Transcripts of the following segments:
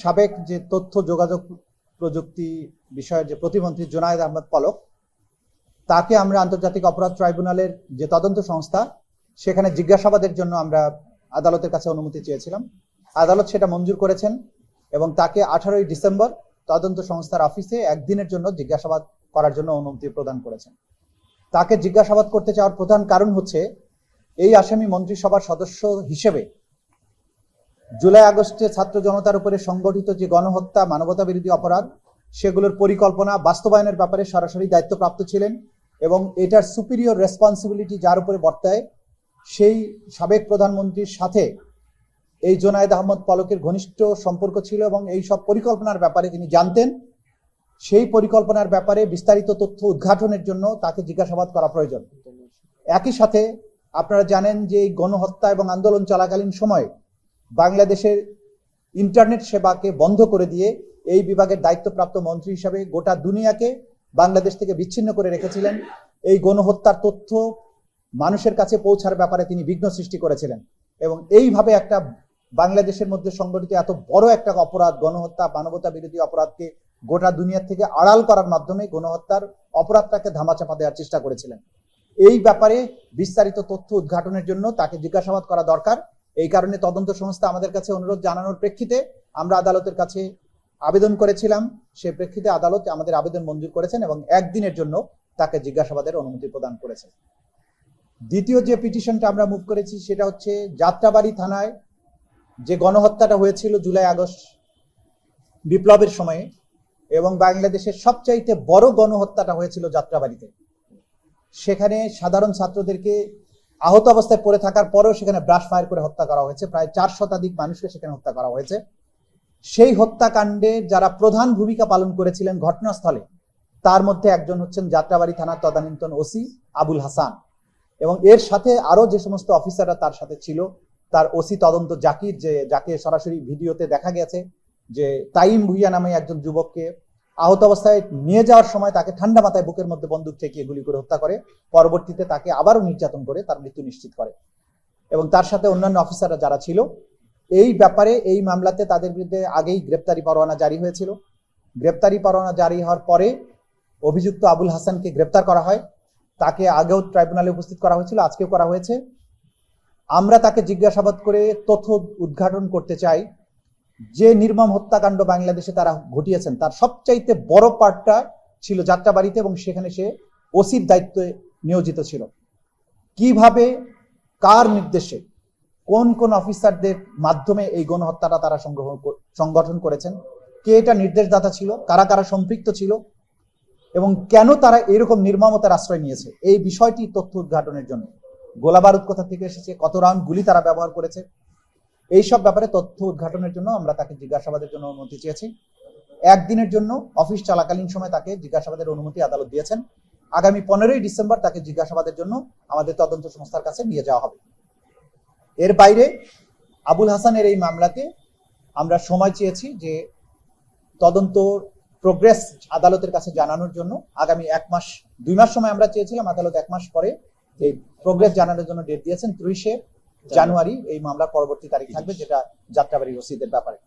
সাবেক যে তথ্য যোগাযোগ প্রযুক্তি বিষয়ের যে প্রতিমন্ত্রী জুনায়েদ আহমেদ পলক, তাকে আমরা আন্তর্জাতিক অপরাধ ট্রাইব্যুনালের যে তদন্ত সংস্থা সেখানে জিজ্ঞাসাবাদের জন্য আমরা আদালতের কাছে অনুমতি চেয়েছিলাম। আদালত সেটা মঞ্জুর করেছেন এবং তাকে 18ই ডিসেম্বর তদন্ত সংস্থার অফিসে একদিনের জন্য জিজ্ঞাসাবাদ করার জন্য অনুমতি প্রদান করেছেন। তাকে জিজ্ঞাসাবাদ করতে চাওয়ার প্রধান কারণ হচ্ছে এই আসামি মন্ত্রিসভার সদস্য হিসেবে জুলাই আগস্টে ছাত্র জনতার উপরে সংগঠিত যে গণহত্যা, মানবতা বিরোধী অপরাধ, সেগুলোর পরিকল্পনা বাস্তবায়নের ব্যাপারে সরাসরি দায়িত্বপ্রাপ্ত ছিলেন এবং এটার সুপিরিয়র রেসপন্সিবিলিটি যার উপরে বর্তায় সেই সাবেক প্রধানমন্ত্রীর সাথে এই জুনায়েদ আহমেদ পলকের ঘনিষ্ঠ সম্পর্ক ছিল এবং এই সব পরিকল্পনার ব্যাপারে তিনি জানতেন। সেই পরিকল্পনার ব্যাপারে বিস্তারিত তথ্য উদ্ঘাটনের জন্য তাকে জিজ্ঞাসাবাদ করা প্রয়োজন। একই সাথে আপনারা জানেন যে এই গণহত্যা এবং আন্দোলন চলাকালীন সময়ে বাংলাদেশের ইন্টারনেট সেবাকে বন্ধ করে দিয়ে এই বিভাগের দায়িত্বপ্রাপ্ত মন্ত্রী হিসাবে গোটা দুনিয়াকে বাংলাদেশ থেকে বিচ্ছিন্ন করে রেখেছিলেন। এই গণহত্যার তথ্য মানুষের কাছে পৌঁছার ব্যাপারে তিনি বিঘ্ন সৃষ্টি করেছিলেন এবং এইভাবে একটা বাংলাদেশের মধ্যে সংগঠিত এত বড় একটা অপরাধ, গণহত্যা, মানবতা বিরোধী অপরাধকে গোটা দুনিয়া থেকে আড়াল করার মাধ্যমে গণহত্যার অপরাধটাকে ধামাচাপা দেওয়ার চেষ্টা করেছিলেন। এই ব্যাপারে বিস্তারিত তথ্য উদ্ঘাটনের জন্য তাকে জিজ্ঞাসাবাদ করা দরকার। এই কারণে তদন্ত সংস্থা আমাদের কাছে অনুরোধ জানানোর প্রেক্ষিতে আমরা আদালতের কাছে আবেদন করেছিলাম। সেই প্রেক্ষিতে আদালত আমাদের আবেদন মঞ্জুর করেছেন এবং একদিনের জন্য তাকে জিজ্ঞাসাবাদের অনুমতি প্রদান করেছেন। দ্বিতীয় যে পিটিশনটা আমরা মুভ করেছি সেটা হচ্ছে যাত্রাবাড়ি থানায় যে গণহত্যাটা হয়েছিল জুলাই আগস্ট বিপ্লবের সময়ে এবং বাংলাদেশের সবচাইতে বড় গণহত্যাটা হয়েছিল যাত্রাবাড়িতে। সেখানে সাধারণ ছাত্রদেরকে আহত অবস্থায় পড়ে থাকার পরেও সেখানে ব্রাশ ফায়ার করে হত্যা করা হয়েছে। প্রায় 4 শতাধিক মানুষকে সেখানে হত্যা করা হয়েছে। সেই হত্যাকাণ্ডে যারা প্রধান ভূমিকা পালন করেছিলেন ঘটনাস্থলে, তার মধ্যে একজন হচ্ছেন যাত্রাবাড়ি থানার তদানীন্তন ওসি আবুল হাসান এবং এর সাথে আরো যে সমস্ত অফিসাররা তার সাথে ছিল, তার ওসি তদন্ত জাকির, যাকে সরাসরি ভিডিওতে দেখা গেছে যে তাইম ভুইয়া নামে একজন যুবককে আহত অবস্থায় নিয়ে যাওয়ার সময় তাকে ঠান্ডা মাথায় বুকের মধ্যে বন্দুক ঠেকিয়ে গুলি করে হত্যা করে, পরবর্তীতে তাকে আবারও নির্যাতন করে তার মৃত্যু নিশ্চিত করে এবং তার সাথে অন্যান্য অফিসাররা যারা ছিল। এই ব্যাপারে এই মামলাতে তাদের বিরুদ্ধে আগেই গ্রেপ্তারি পরোয়ানা জারি হয়েছিল। গ্রেপ্তারি পরোয়ানা জারি হওয়ার পরে অভিযুক্ত আবুল হাসানকে গ্রেপ্তার করা হয়। তাকে আগেও ট্রাইব্যুনালে উপস্থিত করা হয়েছিল, আজকেও করা হয়েছে। আমরা তাকে জিজ্ঞাসাবাদ করে তথ্য উদ্ঘাটন করতে চাই যে নির্মম হত্যাকাণ্ড বাংলাদেশে তারা ঘটিয়েছেন তার সবচাইতে বড় পার্টটা ছিল যাত্রাবাড়িতে এবং সেখানে সে ওসির দায়িত্বে নিয়োজিত ছিল। কিভাবে, কার নির্দেশে, কোন কোন অফিসারদের মাধ্যমে এই গণহত্যাটা তারা সংগঠন করেছেন, কে এটা নির্দেশদাতা ছিল, কারা কারা সম্পৃক্ত ছিল এবং কেন তারা এরকম নির্মমতার আশ্রয় নিয়েছে, এই বিষয়টি তথ্য উদ্ঘাটনের জন্য। গোলাবারুদ কোথা থেকে এসেছে, কত রাউন্ড গুলি তারা ব্যবহার করেছে, এইসব ব্যাপারে তথ্য উদ্ঘাটনের জন্য আমরা তাকে জিজ্ঞাসাবাদের জন্য অনুমতি চেয়েছি। একদিনের জন্য অফিস চলাকালীন সময় তাকে জিজ্ঞাসাবাদের অনুমতি আদালত দিয়েছেন। আগামী 15ই ডিসেম্বর তাকে জিজ্ঞাসাবাদের জন্য আমাদের তদন্ত সংস্থার কাছে নিয়ে যাওয়া হবে। এর বাইরে আবুল হাসানের এই মামলাতে আমরা সময় চেয়েছি যে তদন্ত প্রোগ্রেস আদালতের কাছে জানানোর জন্য। আগামী 2 মাস সময় আমরা চেয়েছিলাম, আদালত 1 মাস পরে এই প্রোগ্রেস জানানোর জন্য ডেট দিয়েছেন। 30শে জানুয়ারি এই মামলার পরবর্তী তারিখ থাকবে, যেটা যাত্রাবাড়ি রসিদের ব্যাপারে।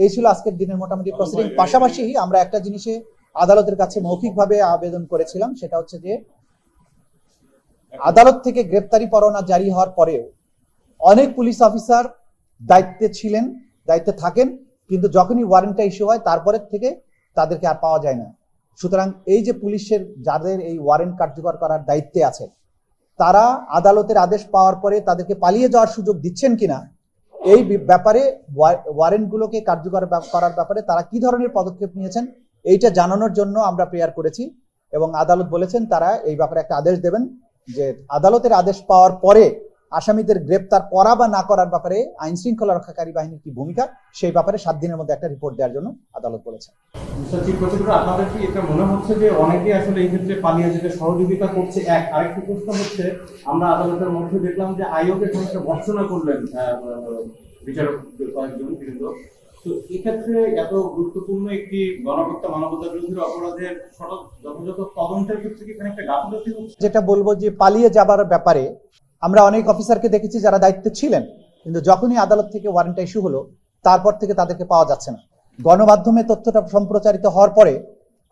এই ছিল আজকের দিনের মোটামুটি প্রসিডিং। পাশাপাশি আমরা একটা জিনিসে আদালতের কাছে মৌখিকভাবে আবেদন করেছিলাম, সেটা হচ্ছে যে আদালত থেকে গ্রেপ্তারি পরোয়ানা জারি হওয়ার পরেও অনেক পুলিশ অফিসার দায়িত্বে থাকেন, কিন্তু যখনই ওয়ারেন্টটা ইস্যু হয় তারপরের থেকে তাদেরকে আর পাওয়া যায় না। সুতরাং এই যে পুলিশের যাদের এই ওয়ারেন্ট কার্যকর করার দায়িত্বে আছে, তারা আদালতের আদেশ পাওয়ার পরে তাদেরকে পালিয়ে যাওয়ার সুযোগ দিচ্ছেন কিনা, এই ব্যাপারে ওয়ারেন্টগুলোকে কার্যকর করার ব্যাপারে তারা কি ধরনের পদক্ষেপ নিয়েছেন এইটা জানানোর জন্য আমরা প্রেয়ার করেছি এবং আদালত বলেছেন তারা এই ব্যাপারে একটা আদেশ দেবেন যে আদালতের আদেশ পাওয়ার পরে আসামিদের গ্রেপ্তার করা বা না করার ব্যাপারে আইন শৃঙ্খলা রক্ষাকারী বাহিনীর কি ভূমিকা, সেই ব্যাপারে 7 দিনের মধ্যে একটা রিপোর্ট দেওয়ার জন্য আদালত বলেছে। আপনাদের কি এটা মনে হচ্ছে যে অনেকে আসলে এই ক্ষেত্রে পালিয়ে যেতে সহযোগিতা করছে? আরেকটি প্রশ্ন হচ্ছে, আমরা আদালতের মধ্যে দেখলাম যে আয়োগে খানিকটা ভর্ৎসনা করলেন বিচারক কয়েকজন বিরুদ্ধ। তো এক্ষেত্রে এত গুরুত্বপূর্ণ একটি গণহত্যা, মানবতা বিরোধী অপরাধের যথাযথ তদন্তের ক্ষেত্রে কি খানিকটা গাফিলতি হচ্ছে? যেটা বলবো যে পালিয়ে যাবার ব্যাপারে আমরা অনেক অফিসারকে দেখেছি যারা দায়িত্বে ছিলেন, কিন্তু যখনই আদালত থেকে ওয়ারেন্টটা ইস্যু হলো তারপর থেকে তাদেরকে পাওয়া যাচ্ছে না। গণমাধ্যমে তথ্যটা সম্প্রচারিত হওয়ার পরে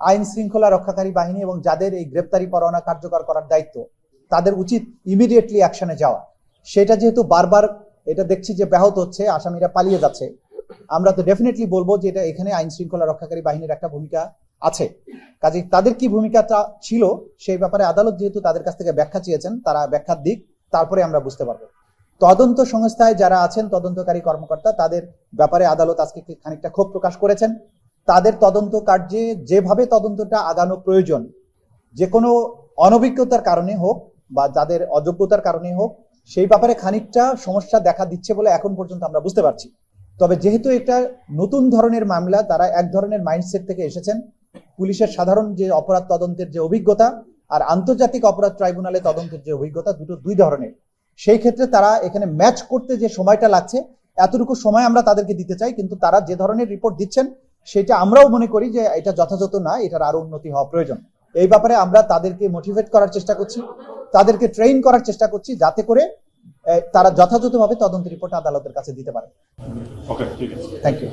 আইন শৃঙ্খলা রক্ষাকারী বাহিনী এবং যাদের এই গ্রেপ্তারি পরোয়ানা কার্যকর করার দায়িত্ব, তাদের উচিত ইমিডিয়েটলি অ্যাকশনে যাওয়া। সেটা যেহেতু বারবার এটা দেখছি যে ব্যাহত হচ্ছে, আসামিরা পালিয়ে যাচ্ছে, আমরা তো ডেফিনেটলি বলবো যে এটা এখানে আইন শৃঙ্খলা রক্ষাকারী বাহিনীর একটা ভূমিকা আছে। কাজেই তাদের কি ভূমিকাটা ছিল সেই ব্যাপারে আদালত যেহেতু তাদের কাছ থেকে ব্যাখ্যা চেয়েছেন, তারা ব্যাখ্যার দিক, তারপরে আমরা বুঝতে পারবো। তদন্ত সংস্থায় যারা আছেন তদন্তকারী কর্মকর্তা, তাদের ব্যাপারে আদালত আজকে খানিকটা ক্ষোভ প্রকাশ করেছেন। তাদের তদন্ত কার্যে যেভাবে তদন্তটা আগানো প্রয়োজন, যে কোনো অনভিজ্ঞতার কারণে হোক বা যাদের অযোগ্যতার কারণে হোক, সেই ব্যাপারে খানিকটা সমস্যা দেখা দিচ্ছে বলে এখন পর্যন্ত আমরা বুঝতে পারছি। তবে যেহেতু এটা নতুন ধরনের মামলা, তারা এক ধরনের মাইন্ডসেট থেকে এসেছেন। পুলিশের সাধারণ যে অপরাধ তদন্তের যে অভিজ্ঞতা আর আন্তর্জাতিক অপরাধ ট্রাইব্যুনালে তদন্তের যে অভিজ্ঞতা, দুই ধরনের। সেই ক্ষেত্রে তারা এখানে ম্যাচ করতে যে সময়টা লাগছে, এতটুকু সময় আমরা তাদেরকে দিতে চাই, কিন্তু তারা যে ধরনের রিপোর্ট দিচ্ছেন সেটা আমরাও মনে করি যে এটা যথাযথ না, এটার আরো উন্নতি হওয়া প্রয়োজন। এই ব্যাপারে আমরা তাদেরকে মোটিভেট করার চেষ্টা করছি, তাদেরকে ট্রেন করার চেষ্টা করছি, যাতে করে তারা যথাযথভাবে তদন্ত রিপোর্ট আদালতের কাছে দিতে পারে। ওকে, ঠিক আছে। Thank you.